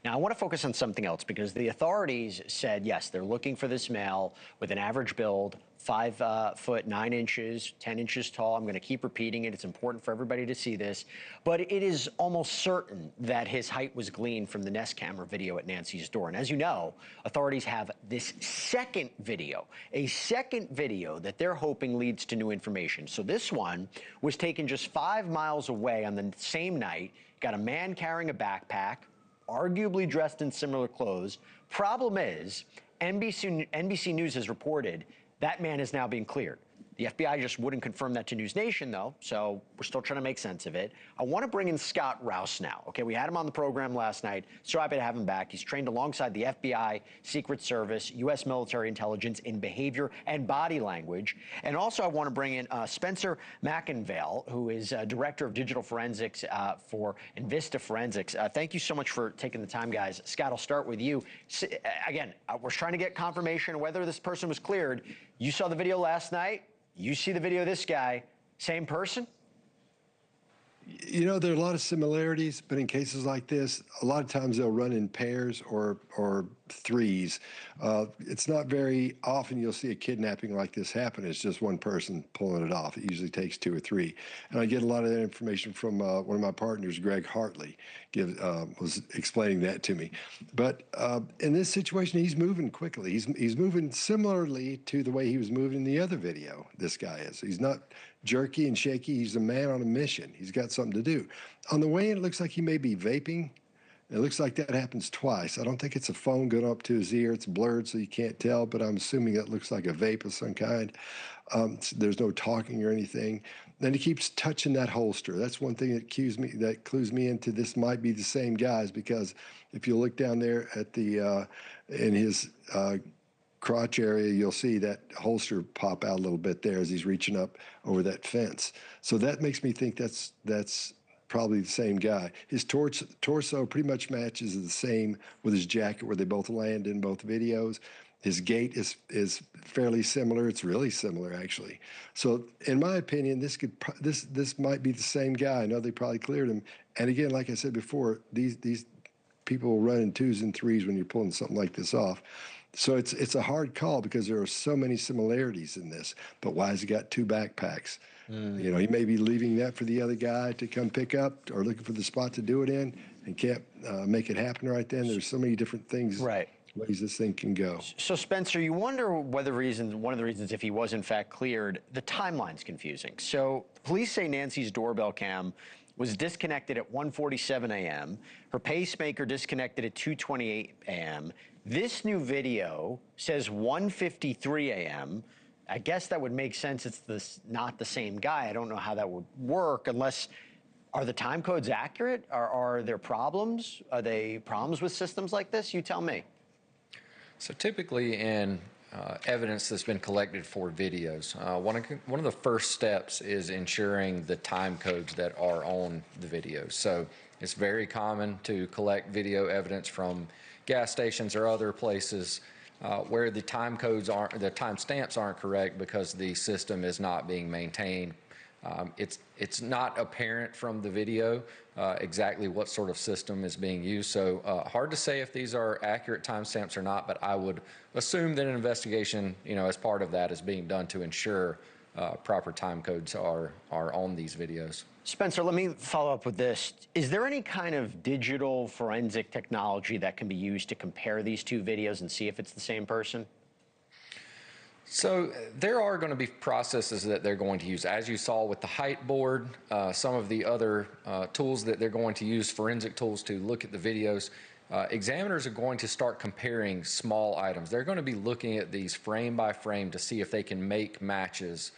Now, I want to focus on something else because the authorities said, yes, they're looking for this male with an average build, 5 foot 9 inches, 10 inches tall. I'm going to keep repeating it. It's important for everybody to see this. But it is almost certain that his height was gleaned from the Nest camera video at Nancy's door. And as you know, authorities have this second video, a second video that they're hoping leads to new information. So this one was taken just 5 miles away on the same night. Got a man carrying a backpack, arguably dressed in similar clothes. Problem is, NBC News has reported that man is now being cleared. The FBI just wouldn't confirm that to NewsNation, though, so we're still trying to make sense of it. I want to bring in Scott Rouse now. Okay, we had him on the program last night. So happy to have him back. He's trained alongside the FBI, Secret Service, U.S. military intelligence in behavior and body language. And also I want to bring in Spencer McInvaille, who is Director of Digital Forensics for Envista Forensics. Thank you so much for taking the time, guys. Scott, I'll start with you. Again, we're trying to get confirmation whether this person was cleared. You saw the video last night. You see the video of this guy, same person? You know, there are a lot of similarities, but in cases like this, a lot of times they'll run in pairs or threes. It's not very often you'll see a kidnapping like this happen. It's just one person pulling it off. It usually takes 2 or 3. And I get a lot of that information from one of my partners, Greg Hartley, was explaining that to me. But in this situation, he's moving quickly. He's moving similarly to the way he was moving in the other video, this guy is. He's not jerky and shaky. He's a man on a mission. He's got something to do. On the way in, it looks like he may be vaping. It looks like that happens twice. I don't think it's a phone going up to his ear. It's blurred, so you can't tell, but I'm assuming that looks like a vape of some kind. There's no talking or anything. Then he keeps touching that holster. That's one thing that clues me into this might be the same guys, because if you look down there at the in his crotch area, you'll see that holster pop out a little bit there as he's reaching up over that fence. So that makes me think that's probably the same guy. His torso pretty much matches the same with his jacket, where they both land in both videos. His gait is fairly similar. It's really similar, actually. So in my opinion, this might be the same guy. I know they probably cleared him. And again, like I said before, these people will run in 2s and 3s when you're pulling something like this off. So it's a hard call because there are so many similarities in this. But why has he got 2 backpacks? You know, he may be leaving that for the other guy to come pick up, or looking for the spot to do it in, and can't make it happen right then. There's so many different things, ways this thing can go. So Spencer, you wonder whether one of the reasons, if he was in fact cleared, the timeline's confusing. So police say Nancy's doorbell cam was disconnected at 1:47 a.m. Her pacemaker disconnected at 2:28 a.m. This new video says 1:53 a.m. I guess that would make sense. It's not the same guy. I don't know how that would work unless, are the time codes accurate? Are there problems? Are they problems with systems like this? You tell me. So typically in evidence that's been collected for videos, one of the first steps is ensuring the time codes that are on the videos. So it's very common to collect video evidence from gas stations or other places where the time codes the time stamps aren't correct because the system is not being maintained. It's not apparent from the video exactly what sort of system is being used. So hard to say if these are accurate timestamps or not, but I would assume that an investigation, as part of that, is being done to ensure proper time codes are on these videos. Spencer, let me follow up with this. Is there any kind of digital forensic technology that can be used to compare these 2 videos and see if it's the same person? So there are going to be processes that they're going to use. As you saw with the height board, some of the other tools that they're going to use, forensic tools to look at the videos, examiners are going to start comparing small items. They're going to be looking at these frame by frame to see if they can make matches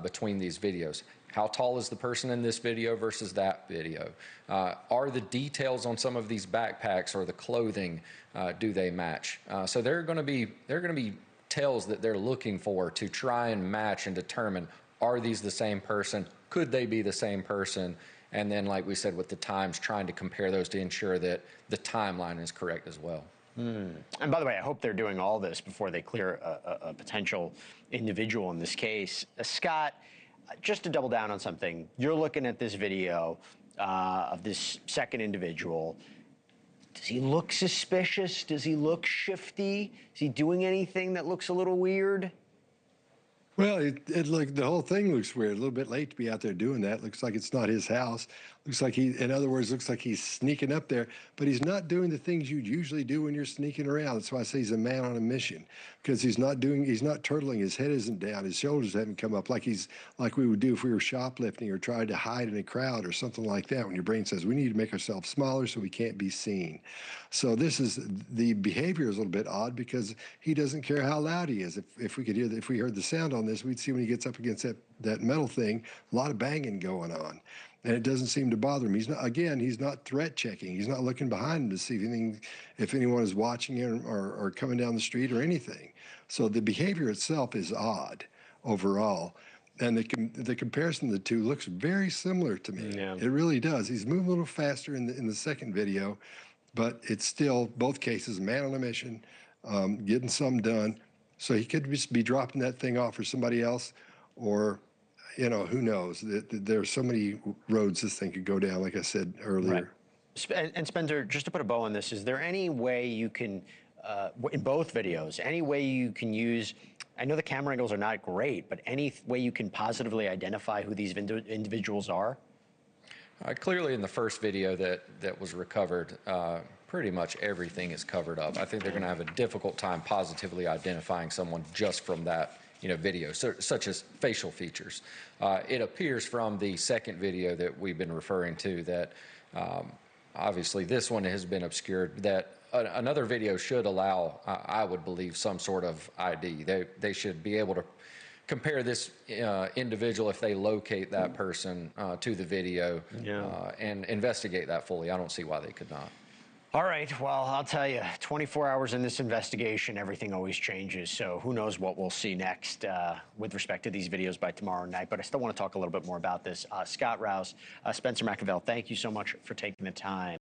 between these videos. How tall is the person in this video versus that video? Are the details on some of these backpacks or the clothing, do they match? So there are going to be tells that they're looking for to try and match and determine, are these the same person? Could they be the same person? And then, like we said, with the times, trying to compare those to ensure that the timeline is correct as well. And by the way, I hope they're doing all this before they clear a potential individual in this case. Scott, just to double down on something, you're looking at this video of this second individual. Does he look suspicious? Does he look shifty? Is he doing anything that looks a little weird? Well, the whole thing looks weird. A little bit late to be out there doing that. Looks like it's not his house. Looks like in other words, looks like he's sneaking up there, but he's not doing the things you'd usually do when you're sneaking around. That's why I say he's a man on a mission, because he's not turtling. His head isn't down. His shoulders haven't come up like we would do if we were shoplifting or tried to hide in a crowd or something like that. When your brain says we need to make ourselves smaller so we can't be seen. So the behavior is a little bit odd because he doesn't care how loud he is. If we heard the sound on this, we'd see when he gets up against that metal thing, a lot of banging going on. And it doesn't seem to bother him. He's not threat checking. He's not looking behind him to see if anyone is watching him or coming down the street or anything. So the behavior itself is odd overall. And the comparison of the two looks very similar to me. Yeah. It really does. He's moving a little faster in the second video, but it's still, both cases, man on a mission, getting something done. So he could just be dropping that thing off for somebody else, or, who knows? There are so many roads this thing could go down, like I said earlier. Right. And Spencer, just to put a bow on this, is there any way you can, in both videos, any way you can use, I know the camera angles are not great, but any way you can positively identify who these individuals are? Clearly in the first video that was recovered, pretty much everything is covered up. I think they're going to have a difficult time positively identifying someone just from that video, such as facial features. It appears from the second video that we've been referring to that obviously this one has been obscured, that another video should allow, I would believe, some sort of ID. They should be able to compare this individual, if they locate that person, to the video and investigate that fully. I don't see why they could not. All right, well, I'll tell you, 24 hours in this investigation, everything always changes. So who knows what we'll see next with respect to these videos by tomorrow night. But I still want to talk a little bit more about this. Scott Rouse, Spencer McInvaille, thank you so much for taking the time.